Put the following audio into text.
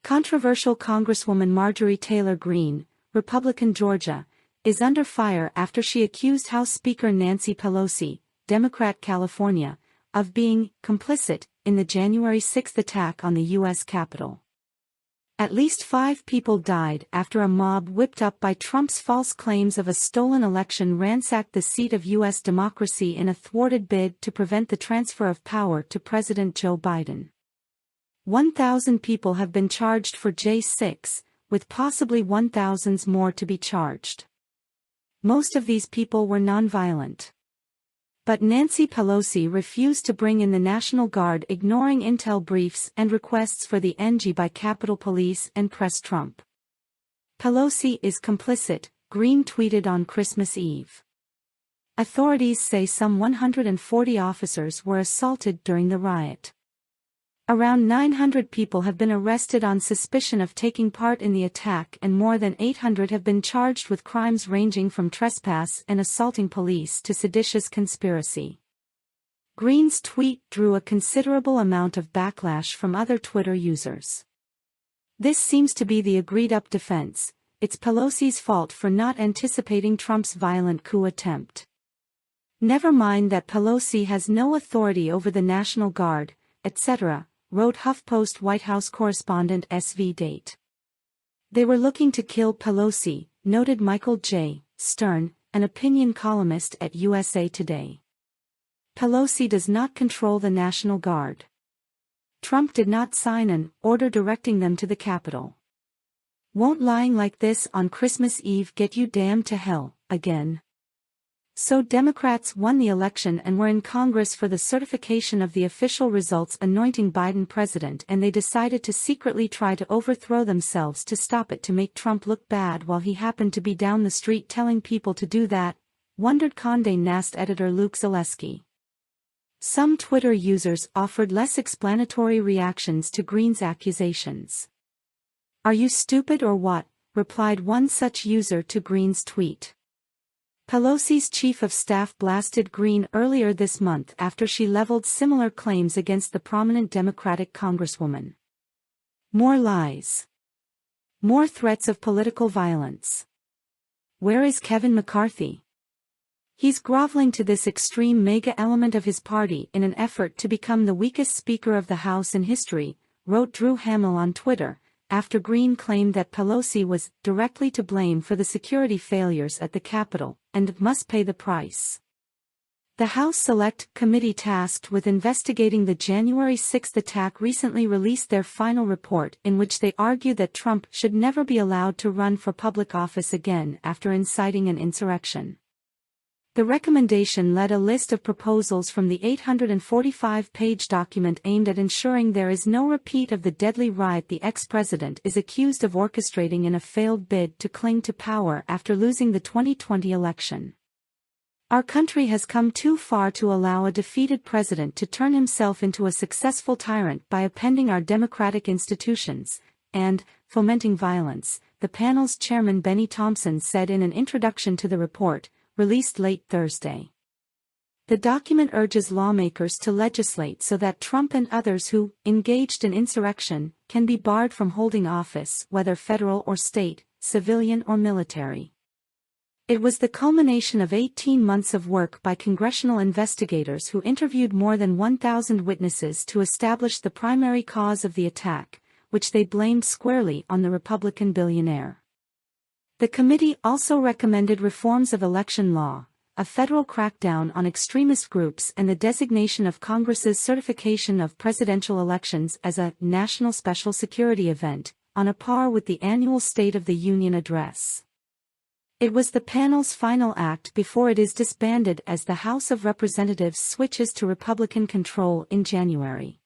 Controversial Congresswoman Marjorie Taylor Greene, Republican Georgia, is under fire after she accused House Speaker Nancy Pelosi, Democrat California, of being complicit in the January 6 attack on the U.S. Capitol. At least 5 people died after a mob whipped up by Trump's false claims of a stolen election ransacked the seat of U.S. democracy in a thwarted bid to prevent the transfer of power to President Joe Biden. 1,000 people have been charged for J6, with possibly 1,000 more to be charged. Most of these people were nonviolent. But Nancy Pelosi refused to bring in the National Guard, ignoring intel briefs and requests for the NG by Capitol Police and press Trump. Pelosi is complicit, Greene tweeted on Christmas Eve. Authorities say some 140 officers were assaulted during the riot. Around 900 people have been arrested on suspicion of taking part in the attack, and more than 800 have been charged with crimes ranging from trespass and assaulting police to seditious conspiracy. Greene's tweet drew a considerable amount of backlash from other Twitter users. This seems to be the agreed-up defense: it's Pelosi's fault for not anticipating Trump's violent coup attempt. Never mind that Pelosi has no authority over the National Guard, etc., wrote HuffPost White House correspondent S.V. Date. They were looking to kill Pelosi, noted Michael J. Stern, an opinion columnist at USA Today. Pelosi does not control the National Guard. Trump did not sign an order directing them to the Capitol. Won't lying like this on Christmas Eve get you damned to hell, again? So Democrats won the election and were in Congress for the certification of the official results anointing Biden president, and they decided to secretly try to overthrow themselves to stop it, to make Trump look bad while he happened to be down the street telling people to do that, wondered Condé Nast editor Luke Zaleski. Some Twitter users offered less explanatory reactions to Greene's accusations. "Are you stupid or what?" replied one such user to Greene's tweet. Pelosi's chief of staff blasted Greene earlier this month after she leveled similar claims against the prominent Democratic congresswoman. More lies. More threats of political violence. Where is Kevin McCarthy? He's groveling to this extreme mega element of his party in an effort to become the weakest Speaker of the House in history, wrote Drew Hamill on Twitter, after Greene claimed that Pelosi was directly to blame for the security failures at the Capitol, and must pay the price. The House Select Committee tasked with investigating the January 6 attack recently released their final report, in which they argue that Trump should never be allowed to run for public office again after inciting an insurrection. The recommendation led a list of proposals from the 845-page document aimed at ensuring there is no repeat of the deadly riot the ex-president is accused of orchestrating in a failed bid to cling to power after losing the 2020 election. Our country has come too far to allow a defeated president to turn himself into a successful tyrant by upending our democratic institutions and fomenting violence, the panel's chairman Benny Thompson said in an introduction to the report, released late Thursday. The document urges lawmakers to legislate so that Trump and others who engaged in insurrection can be barred from holding office, whether federal or state, civilian or military. It was the culmination of 18 months of work by congressional investigators who interviewed more than 1,000 witnesses to establish the primary cause of the attack, which they blamed squarely on the Republican billionaire. The committee also recommended reforms of election law, a federal crackdown on extremist groups, and the designation of Congress's certification of presidential elections as a national special security event, on a par with the annual State of the Union address. It was the panel's final act before it is disbanded as the House of Representatives switches to Republican control in January.